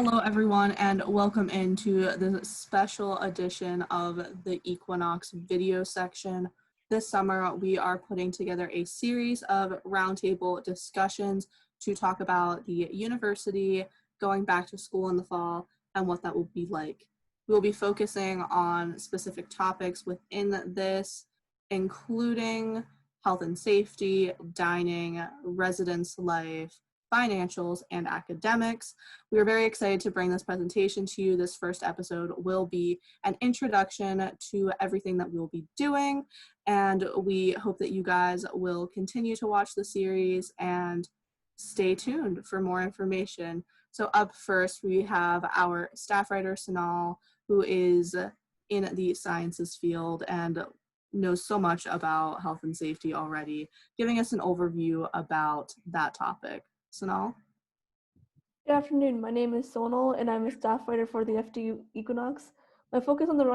Hello, everyone, and welcome into this special edition of the Equinox video section. This summer, we are putting together a series of roundtable discussions to talk about the university, going back to school in the fall, and what that will be like. We will be focusing on specific topics within this, including health and safety, dining, residence life, financials, and academics. We are very excited to bring this presentation to you. This first episode will be an introduction to everything that we will be doing, and we hope that you guys will continue to watch the series and stay tuned for more information. So up first, we have our staff writer, Sonal, who is in the sciences field and knows so much about health and safety already, giving us an overview about that topic. Sonal? Good afternoon. My name is Sonal, and I'm a staff writer for the FDU Equinox. My focus on the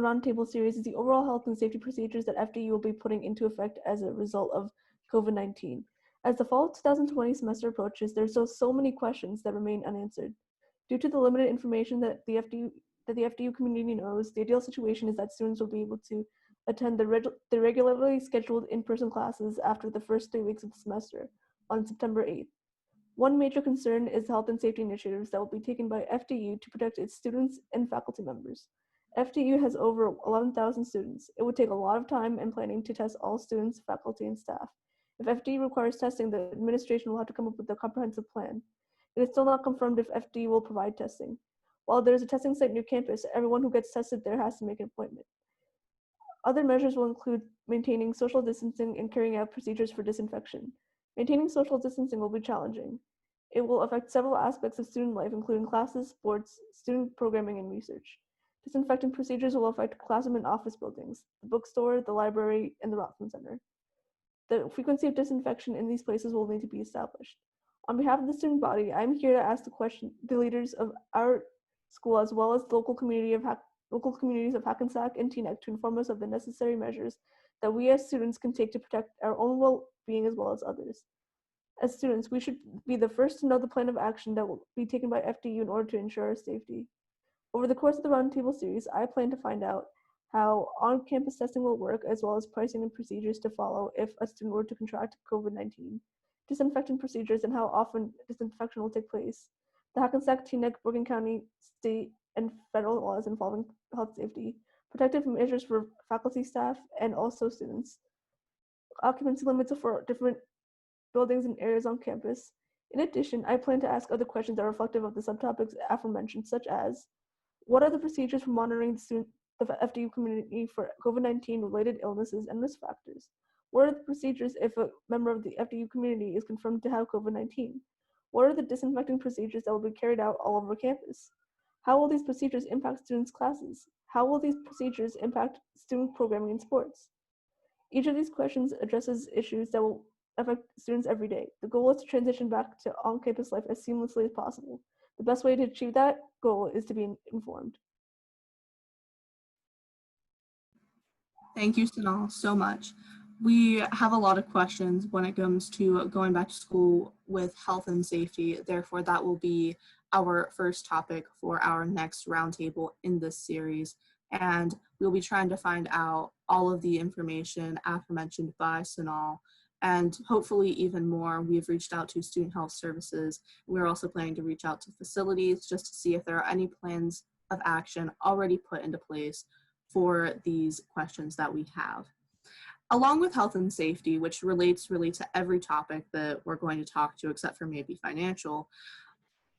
Roundtable series is the overall health and safety procedures that FDU will be putting into effect as a result of COVID-19. As the fall 2020 semester approaches, there's so many questions that remain unanswered. Due to the limited information that the FDU community knows, the ideal situation is that students will be able to attend the regularly scheduled in-person classes after the first 3 weeks of the semester on September 8th. One major concern is health and safety initiatives that will be taken by FDU to protect its students and faculty members. FDU has over 11,000 students. It would take a lot of time and planning to test all students, faculty, and staff. If FDU requires testing, the administration will have to come up with a comprehensive plan. It is still not confirmed if FDU will provide testing. While there is a testing site near campus, everyone who gets tested there has to make an appointment. Other measures will include maintaining social distancing and carrying out procedures for disinfection. Maintaining social distancing will be challenging. It will affect several aspects of student life, including classes, sports, student programming, and research. Disinfecting procedures will affect classroom and office buildings, the bookstore, the library, and the Rockland Center. The frequency of disinfection in these places will need to be established. On behalf of the student body, I'm here to ask the leaders of our school, as well as the local communities of Hackensack and Teaneck, to inform us of the necessary measures that we as students can take to protect our own well-being as well as others. As students, we should be the first to know the plan of action that will be taken by FDU in order to ensure our safety. Over the course of the Roundtable series, I plan to find out how on-campus testing will work, as well as pricing and procedures to follow if a student were to contract COVID-19, disinfectant procedures and how often disinfection will take place, the Hackensack, Teaneck, Bergen County, state, and federal laws involving health safety, protective measures for faculty, staff, and also students, occupancy limits for different buildings and areas on campus. In addition, I plan to ask other questions that are reflective of the subtopics aforementioned, such as, what are the procedures for monitoring the FDU community for COVID-19 related illnesses and risk factors? What are the procedures if a member of the FDU community is confirmed to have COVID-19? What are the disinfecting procedures that will be carried out all over campus? How will these procedures impact students' classes? How will these procedures impact student programming and sports? Each of these questions addresses issues that will affect students every day. The goal is to transition back to on-campus life as seamlessly as possible. The best way to achieve that goal is to be informed. Thank you, Sonal, so much. We have a lot of questions when it comes to going back to school with health and safety. Therefore, that will be our first topic for our next roundtable in this series. And we'll be trying to find out all of the information aforementioned by Sonal, and hopefully even more. We've reached out to Student Health Services. We're also planning to reach out to facilities just to see if there are any plans of action already put into place for these questions that we have. Along with health and safety, which relates really to every topic that we're going to talk to except for maybe financial,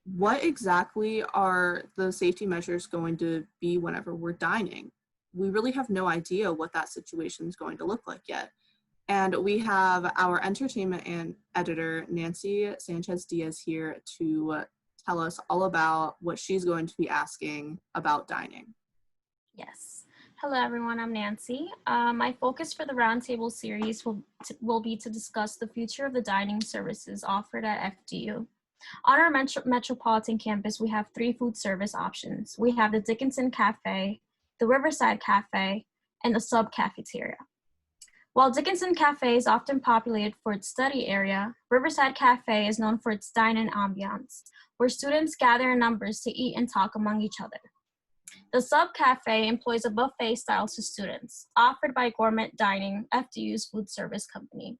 what exactly are the safety measures going to be whenever we're dining? We really have no idea what that situation is going to look like yet. And we have our entertainment and editor, Nancy Sanchez-Diaz, here to tell us all about what she's going to be asking about dining. Yes. Hello, everyone. I'm Nancy. My focus for the Roundtable series will be to discuss the future of the dining services offered at FDU. On our metropolitan campus, we have 3 food service options. We have the Dickinson Cafe, the Riverside Cafe, and the Sub Cafeteria. While Dickinson Cafe is often populated for its study area, Riverside Cafe is known for its dine-in ambiance, where students gather in numbers to eat and talk among each other. The Sub Cafe employs a buffet style to students, offered by Gourmet Dining, FDU's food service company.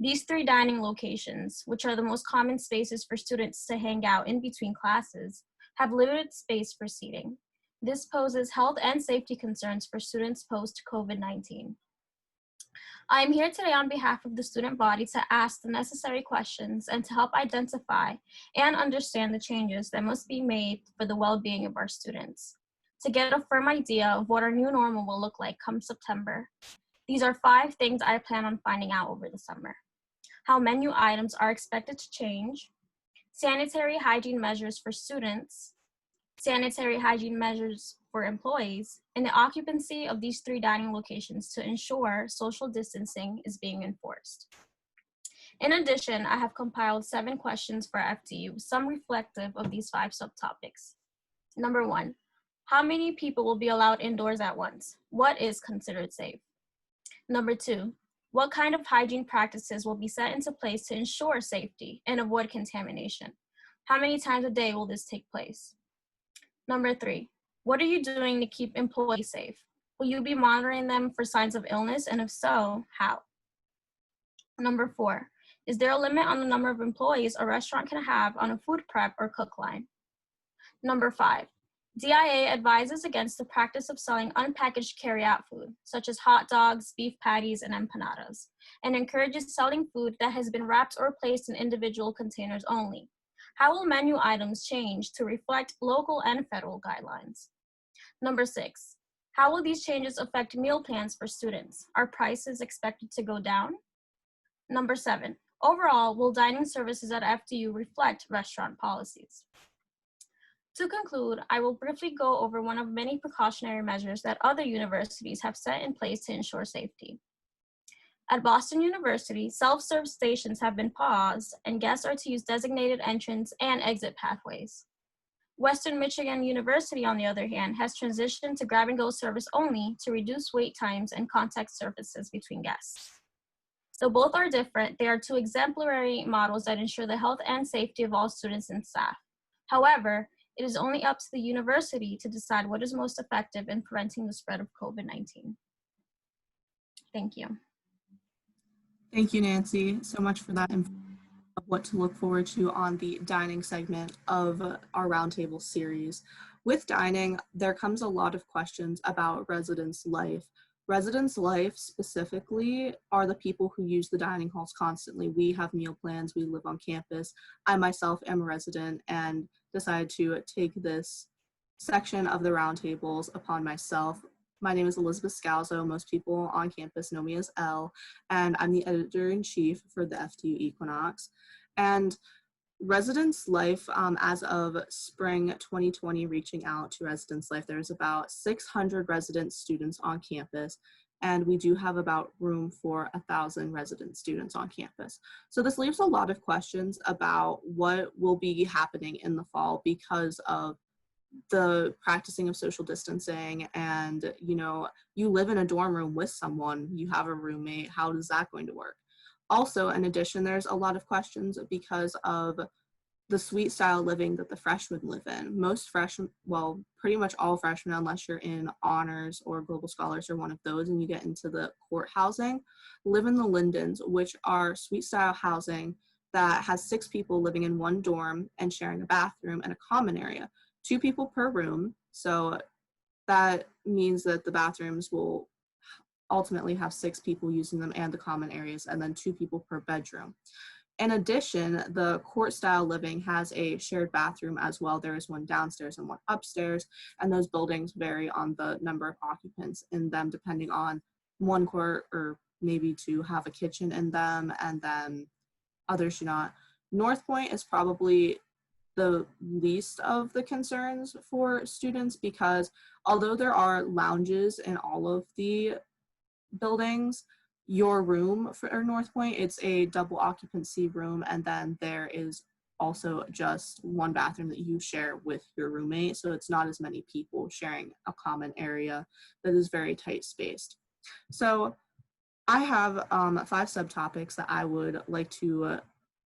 These 3 dining locations, which are the most common spaces for students to hang out in between classes, have limited space for seating. This poses health and safety concerns for students post-COVID-19. I am here today on behalf of the student body to ask the necessary questions and to help identify and understand the changes that must be made for the well-being of our students. To get a firm idea of what our new normal will look like come September, these are 5 things I plan on finding out over the summer. How menu items are expected to change, sanitary hygiene measures for students, sanitary hygiene measures for employees, and the occupancy of these 3 dining locations to ensure social distancing is being enforced. In addition, I have compiled 7 questions for FDU, some reflective of these 5 subtopics. Number 1, how many people will be allowed indoors at once? What is considered safe? Number 2, what kind of hygiene practices will be set into place to ensure safety and avoid contamination? How many times a day will this take place? Number 3, what are you doing to keep employees safe? Will you be monitoring them for signs of illness, and if so, how? Number 4, is there a limit on the number of employees a restaurant can have on a food prep or cook line? Number 5, DIA advises against the practice of selling unpackaged carry-out food, such as hot dogs, beef patties, and empanadas, and encourages selling food that has been wrapped or placed in individual containers only. How will menu items change to reflect local and federal guidelines? Number 6, how will these changes affect meal plans for students? Are prices expected to go down? Number 7, overall, will dining services at FDU reflect restaurant policies? To conclude, I will briefly go over one of many precautionary measures that other universities have set in place to ensure safety. At Boston University, self-serve stations have been paused, and guests are to use designated entrance and exit pathways. Western Michigan University, on the other hand, has transitioned to grab-and-go service only to reduce wait times and contact surfaces between guests. Though both are different, they are 2 exemplary models that ensure the health and safety of all students and staff. However, it is only up to the university to decide what is most effective in preventing the spread of COVID-19. Thank you. Thank you, Nancy, so much for that info of what to look forward to on the dining segment of our Roundtable series. With dining, there comes a lot of questions about residence life. Residence life specifically are the people who use the dining halls constantly. We have meal plans, we live on campus. I myself am a resident and decided to take this section of the roundtables upon myself. My name is Elizabeth Scalzo. Most people on campus know me as Elle, and I'm the editor-in-chief for the FDU Equinox. And residence life, as of spring 2020, reaching out to residence life, there's about 600 resident students on campus, and we do have about room for 1,000 resident students on campus. So this leaves a lot of questions about what will be happening in the fall because of the practicing of social distancing, and you live in a dorm room with someone, you have a roommate, how is that going to work? Also, in addition, there's a lot of questions because of the suite style living that the freshmen live in. Most freshmen, well, pretty much all freshmen, unless you're in honors or global scholars or one of those and you get into the court housing, live in the Lindens, which are suite style housing that has 6 people living in one dorm and sharing a bathroom and a common area. 2 people per room, so that means that the bathrooms will ultimately have 6 people using them and the common areas, and then 2 people per bedroom. In addition, the court-style living has a shared bathroom as well. There is one downstairs and one upstairs, and those buildings vary on the number of occupants in them, depending on one court or maybe 2 have a kitchen in them, and then others do not. North Point is probably the least of the concerns for students because although there are lounges in all of the buildings, your room for North Point, it's a double occupancy room, and then there is also just one bathroom that you share with your roommate, so it's not as many people sharing a common area that is very tight spaced. So I have 5 subtopics that I would like to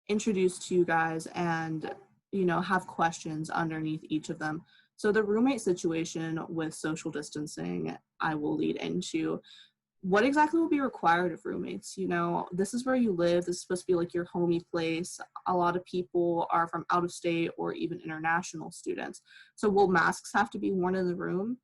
introduce to you guys and, have questions underneath each of them. So the roommate situation with social distancing, I will lead into. What exactly will be required of roommates? This is where you live. This is supposed to be like your homey place. A lot of people are from out of state or even international students. So will masks have to be worn in the room?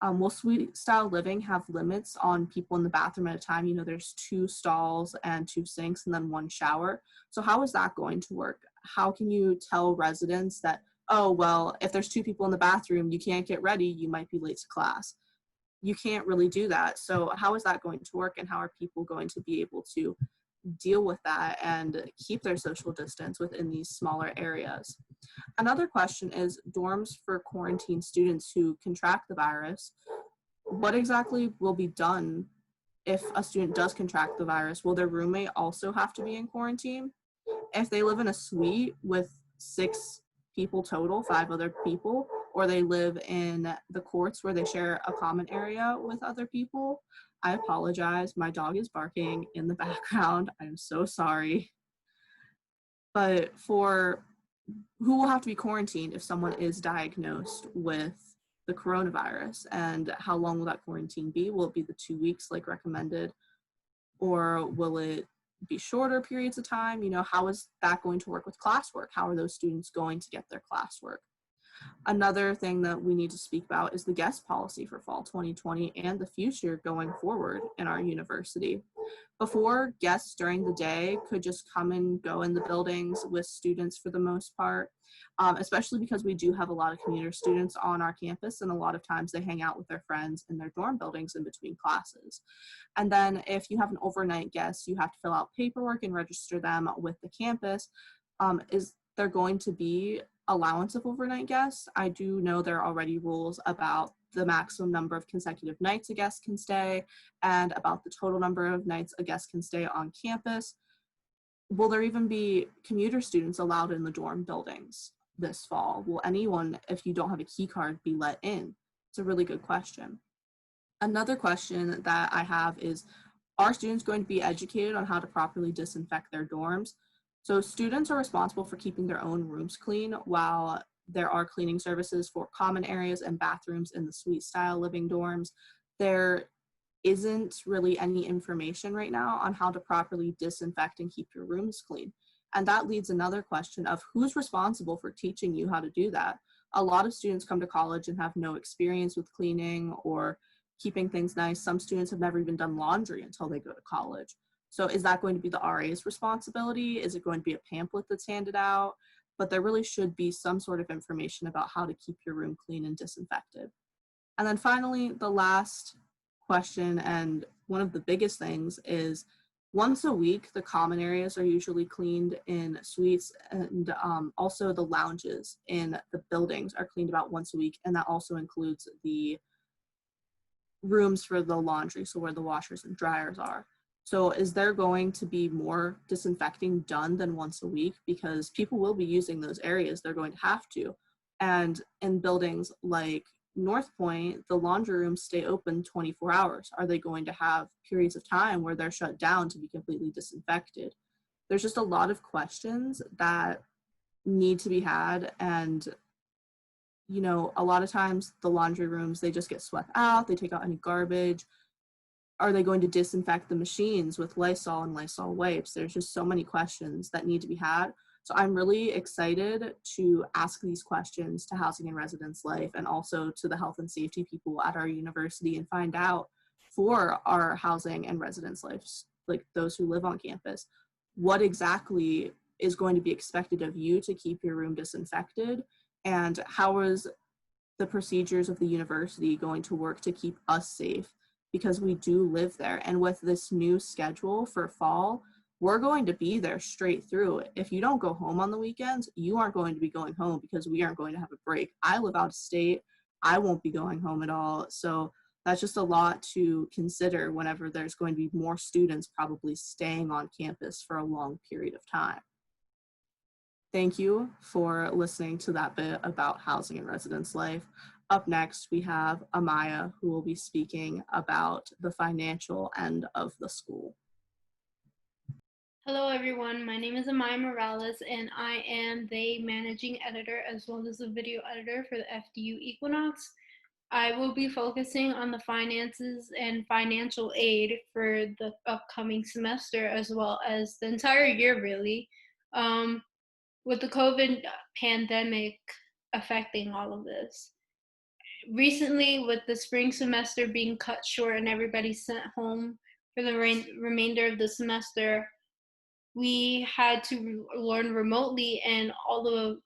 Will suite style living have limits on people in the bathroom at a time? There's 2 stalls and 2 sinks and then 1 shower. So how is that going to work? How can you tell residents that, oh, well, if there's 2 people in the bathroom, you can't get ready, you might be late to class? You can't really do that. So how is that going to work, and how are people going to be able to deal with that and keep their social distance within these smaller areas? Another question is dorms for quarantine students who contract the virus. What exactly will be done if a student does contract the virus? Will their roommate also have to be in quarantine? If they live in a suite with 6 people total, 5 other people, or they live in the courts where they share a common area with other people, I apologize. My dog is barking in the background. I'm so sorry. But for who will have to be quarantined if someone is diagnosed with the coronavirus, and how long will that quarantine be? Will it be the 2 weeks like recommended, or will it be shorter periods of time? How is that going to work with classwork? How are those students going to get their classwork? Another thing that we need to speak about is the guest policy for fall 2020 and the future going forward in our university. Before, guests during the day could just come and go in the buildings with students for the most part, especially because we do have a lot of commuter students on our campus, and a lot of times they hang out with their friends in their dorm buildings in between classes. And then if you have an overnight guest, you have to fill out paperwork and register them with the campus. Is there going to be allowance of overnight guests? I do know there are already rules about the maximum number of consecutive nights a guest can stay and about the total number of nights a guest can stay on campus. Will there even be commuter students allowed in the dorm buildings this fall? Will anyone, if you don't have a key card, be let in? It's a really good question. Another question that I have is, are students going to be educated on how to properly disinfect their dorms? So students are responsible for keeping their own rooms clean, while there are cleaning services for common areas and bathrooms in the suite style living dorms. There isn't really any information right now on how to properly disinfect and keep your rooms clean. And that leads another question of who's responsible for teaching you how to do that? A lot of students come to college and have no experience with cleaning or keeping things nice. Some students have never even done laundry until they go to college. So is that going to be the RA's responsibility? Is it going to be a pamphlet that's handed out? But there really should be some sort of information about how to keep your room clean and disinfected. And then finally, the last question, and one of the biggest things, is once a week, the common areas are usually cleaned in suites, and also the lounges in the buildings are cleaned about once a week, and that also includes the rooms for the laundry, so where the washers and dryers are. So is there going to be more disinfecting done than once a week? Because people will be using those areas, they're going to have to. And in buildings like North Point, the laundry rooms stay open 24 hours. Are they going to have periods of time where they're shut down to be completely disinfected? There's just a lot of questions that need to be had, and a lot of times the laundry rooms, they just get swept out, they take out any garbage. Are they going to disinfect the machines with Lysol and Lysol wipes? There's just so many questions that need to be had. So I'm really excited to ask these questions to Housing and Residence Life, and also to the health and safety people at our university, and find out for our housing and residence lives, like those who live on campus, what exactly is going to be expected of you to keep your room disinfected, and how is the procedures of the university going to work to keep us safe, because we do live there. And with this new schedule for fall, we're going to be there straight through. If you don't go home on the weekends, you aren't going to be going home, because we aren't going to have a break. I live out of state. I won't be going home at all. So that's just a lot to consider whenever there's going to be more students probably staying on campus for a long period of time. Thank you for listening to that bit about housing and residence life. Up next, we have Amaya, who will be speaking about the financial end of the school. Hello everyone, my name is Amaya Morales and I am the managing editor as well as the video editor for the FDU Equinox. I will be focusing on the finances and financial aid for the upcoming semester as well as the entire year really. With the COVID pandemic affecting all of this. Recently, with the spring semester being cut short and everybody sent home for the remainder of the semester, we had to learn remotely, and all the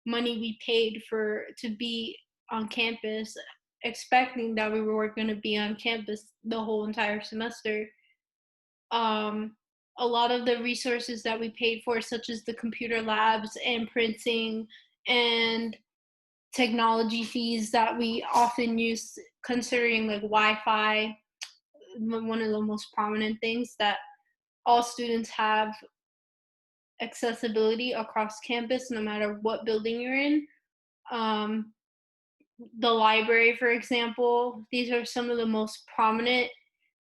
money we paid to be on campus, expecting that we were going to be on campus the whole entire semester. A lot of the resources that we paid for, such as the computer labs and printing and technology fees that we often use, considering like Wi-Fi, one of the most prominent things that all students have accessibility across campus, no matter what building you're in. The library, for example, these are some of the most prominent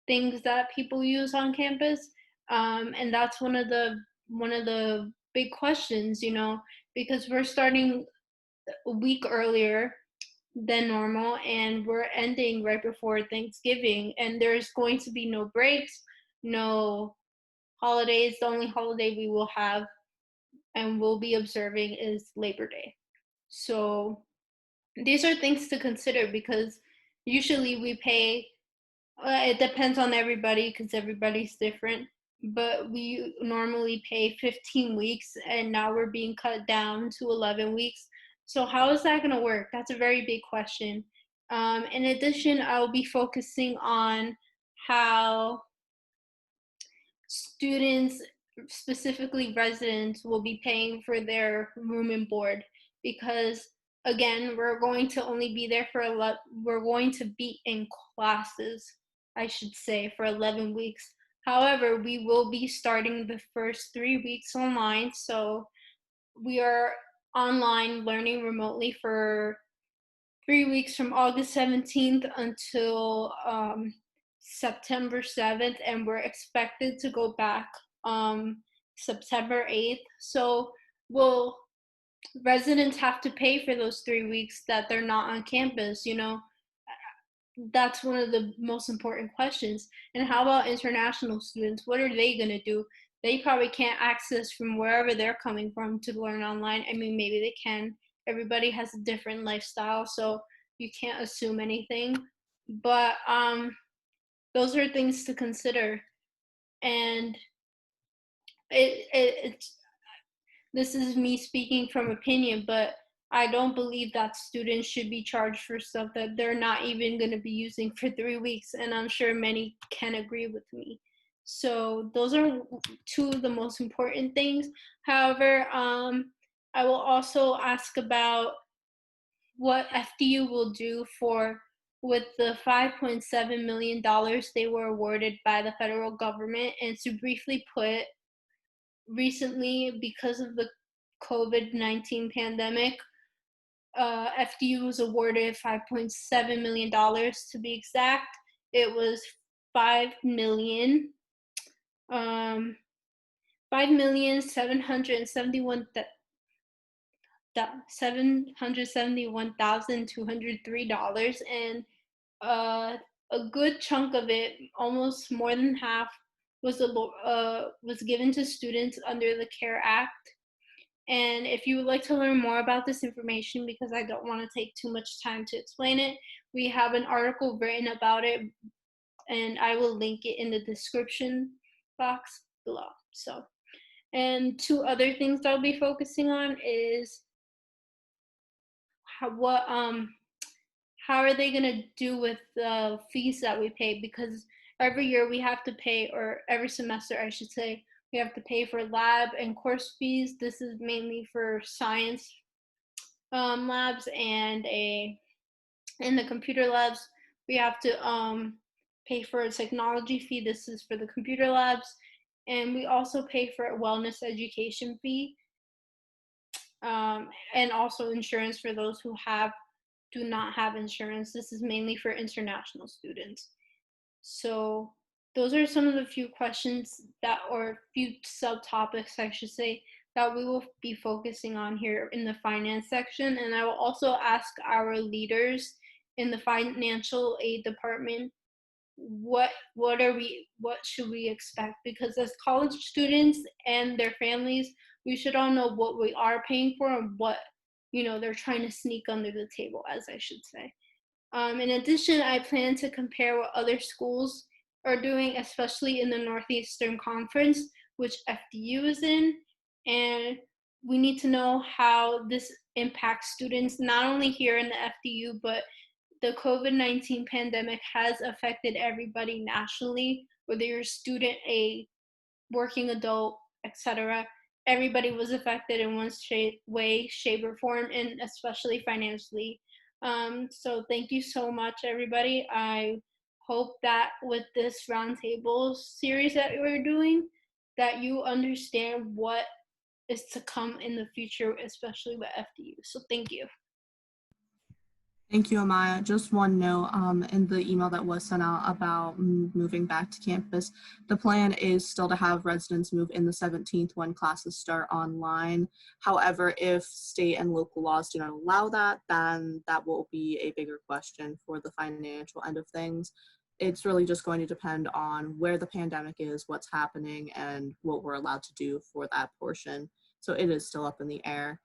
things that people use on campus, and that's one of the big questions, because we're starting a week earlier than normal, and we're ending right before Thanksgiving, and there's going to be no breaks, no holidays. The only holiday we will have and will be observing is Labor Day. So these are things to consider, because usually we pay, it depends on everybody because everybody's different, but we normally pay 15 weeks and now we're being cut down to 11 weeks. So how is that going to work? That's a very big question. In addition, I'll be focusing on how students, specifically residents, will be paying for their room and board, because again, we're going to only be there we're going to be in classes, I should say, for 11 weeks. However, we will be starting the first 3 weeks online, so we are online learning remotely for 3 weeks from August 17th until September 7th, and we're expected to go back September 8th. So residents have to pay for those 3 weeks that they're not on campus, That's one of the most important questions. And how about international students? What are they going to do? They probably can't access from wherever they're coming from to learn online. I mean, maybe they can. Everybody has a different lifestyle, so you can't assume anything. But those are things to consider. And this is me speaking from opinion, but I don't believe that students should be charged for stuff that they're not even going to be using for 3 weeks, and I'm sure many can agree with me. So those are two of the most important things. However, I will also ask about what FDU will do with the $5.7 million they were awarded by the federal government. And to briefly put, recently, because of the COVID-19 pandemic, FDU was awarded $5.7 million to be exact. It was $5,771,203, and a good chunk of it, almost more than half, was given to students under the CARE Act. And if you would like to learn more about this information, because I don't want to take too much time to explain it, we have an article written about it, and I will link it in the description box below. So, and two other things I'll be focusing on is how are they going to do with the fees that we pay, because every year we have to pay, or every semester I should say, we have to pay for lab and course fees. This is mainly for science labs, and in the computer labs, we have to pay for a technology fee. This is for the computer labs. And we also pay for a wellness education fee, and also insurance for those who have do not have insurance. This is mainly for international students. So those are some of the few questions that, or few subtopics, I should say, that we will be focusing on here in the finance section. And I will also ask our leaders in the financial aid department, what should we expect? Because as college students and their families, we should all know what we are paying for and what, they're trying to sneak under the table, as I should say. In addition, I plan to compare what other schools are doing, especially in the Northeastern Conference, which FDU is in. And we need to know how this impacts students, not only here in the FDU, but the COVID-19 pandemic has affected everybody nationally, whether you're a student, a working adult, etc. Everybody was affected in one way, shape, or form, and especially financially. So thank you so much, everybody. I hope that with this roundtable series that we're doing, that you understand what is to come in the future, especially with FDU. So thank you. Thank you, Amaya. Just one note, in the email that was sent out about moving back to campus, the plan is still to have residents move in the 17th when classes start online. However, if state and local laws do not allow that, then that will be a bigger question for the financial end of things. It's really just going to depend on where the pandemic is, what's happening, and what we're allowed to do for that portion. So it is still up in the air.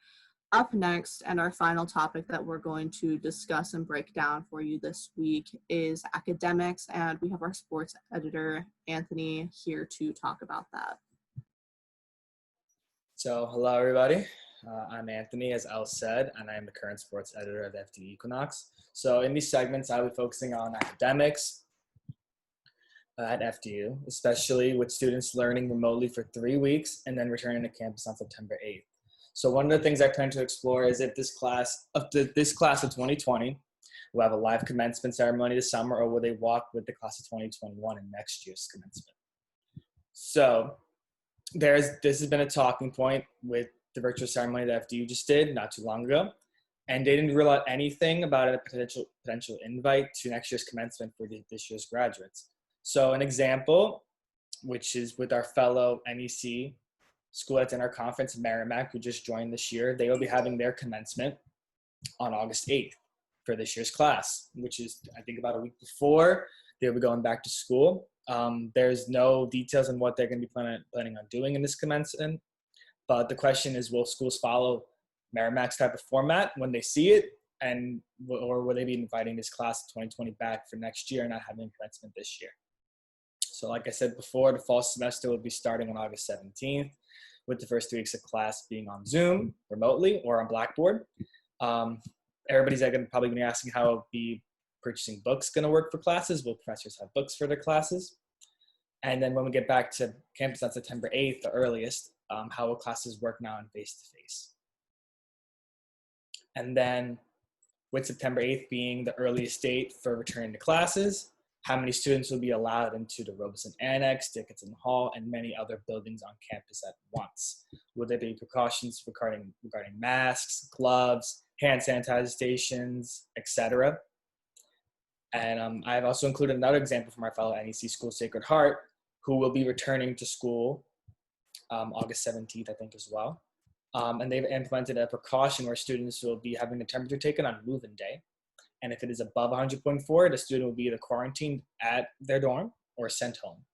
Up next, and our final topic that we're going to discuss and break down for you this week is academics, and we have our sports editor, Anthony, here to talk about that. So, hello everybody. I'm Anthony, as Al said, and I'm the current sports editor of FDU Equinox. So in these segments, I'll be focusing on academics at FDU, especially with students learning remotely for 3 weeks and then returning to campus on September 8th. So one of the things I plan to explore is if this class of 2020 will have a live commencement ceremony this summer, or will they walk with the class of 2021 in next year's commencement. So this has been a talking point with the virtual ceremony that FDU just did not too long ago, and they didn't rule out anything about a potential invite to next year's commencement for this year's graduates. So an example, which is with our fellow NEC school that's in our conference, Merrimack, who just joined this year, they will be having their commencement on August 8th for this year's class, which is, I think, about a week before they'll be going back to school. There's no details on what they're going to be planning on doing in this commencement, but the question is, will schools follow Merrimack's type of format when they see it, or will they be inviting this class of 2020 back for next year and not having commencement this year? So like I said before, the fall semester will be starting on August 17th, with the first 3 weeks of class being on Zoom, remotely, or on Blackboard. Everybody's probably going to be asking how the purchasing books going to work for classes. Will professors have books for their classes? And then when we get back to campus on September 8th, the earliest, how will classes work now in face-to-face? And then with September 8th being the earliest date for returning to classes, how many students will be allowed into the Robeson Annex, Dickinson Hall, and many other buildings on campus at once? Will there be precautions regarding masks, gloves, hand sanitizer stations, etc.? And I've also included another example from our fellow NEC school, Sacred Heart, who will be returning to school August 17th, I think, as well. And they've implemented a precaution where students will be having the temperature taken on move-in day. And if it is above 100.4, the student will be either quarantined at their dorm or sent home.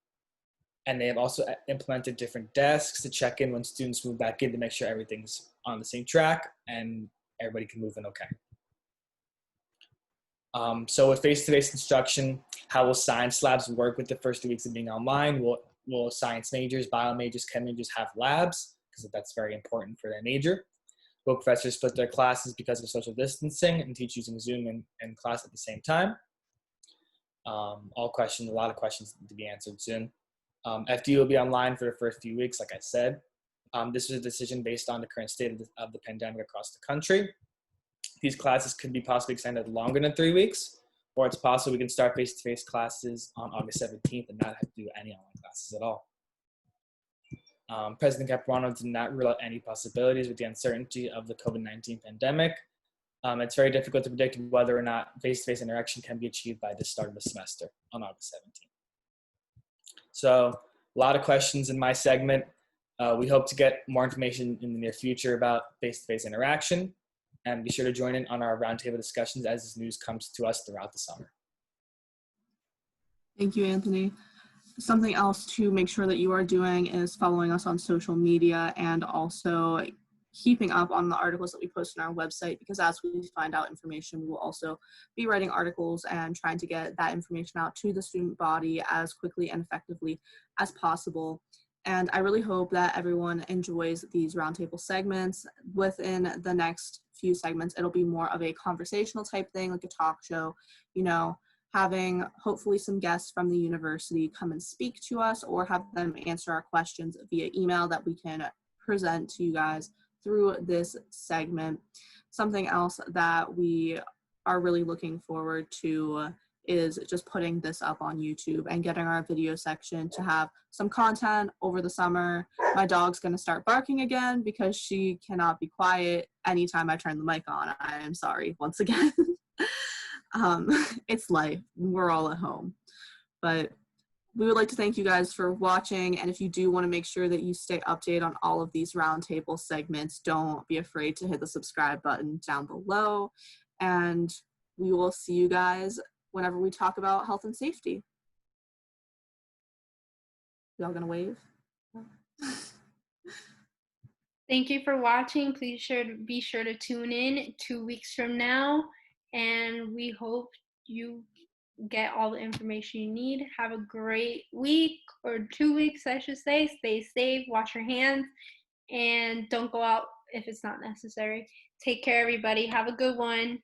And they have also implemented different desks to check in when students move back in to make sure everything's on the same track and everybody can move in okay. So with face-to-face instruction, how will science labs work with the first 2 weeks of being online? Will science majors, bio majors, chem majors have labs? Because that's very important for their major. Will professors split their classes because of social distancing and teach using Zoom and class at the same time? A lot of questions to be answered soon. FDU will be online for the first few weeks, like I said. This was a decision based on the current state of the pandemic across the country. These classes could be possibly extended longer than 3 weeks, or it's possible we can start face-to-face classes on August 17th and not have to do any online classes at all. President Capuano did not rule out any possibilities with the uncertainty of the COVID-19 pandemic. It's very difficult to predict whether or not face-to-face interaction can be achieved by the start of the semester on August 17th. So a lot of questions in my segment. We hope to get more information in the near future about face-to-face interaction, and be sure to join in on our roundtable discussions as this news comes to us throughout the summer. Thank you, Anthony. Something else to make sure that you are doing is following us on social media and also keeping up on the articles that we post on our website, because as we find out information, we will also be writing articles and trying to get that information out to the student body as quickly and effectively as possible. And I really hope that everyone enjoys these roundtable segments. Within the next few segments, it'll be more of a conversational type thing, like a talk show, having hopefully some guests from the university come and speak to us, or have them answer our questions via email that we can present to you guys through this segment. Something else that we are really looking forward to is just putting this up on YouTube and getting our video section to have some content over the summer. My dog's gonna start barking again because she cannot be quiet anytime I turn the mic on. I am sorry once again. It's life, we're all at home. But we would like to thank you guys for watching, and if you do want to make sure that you stay updated on all of these roundtable segments, don't be afraid to hit the subscribe button down below, and we will see you guys whenever we talk about health and safety. Y'all gonna wave? Thank you for watching. Please be sure to tune in 2 weeks from now, and we hope you get all the information you need. Have a great week, or 2 weeks, I should say. Stay safe, wash your hands, and don't go out if it's not necessary. Take care, everybody. Have a good one.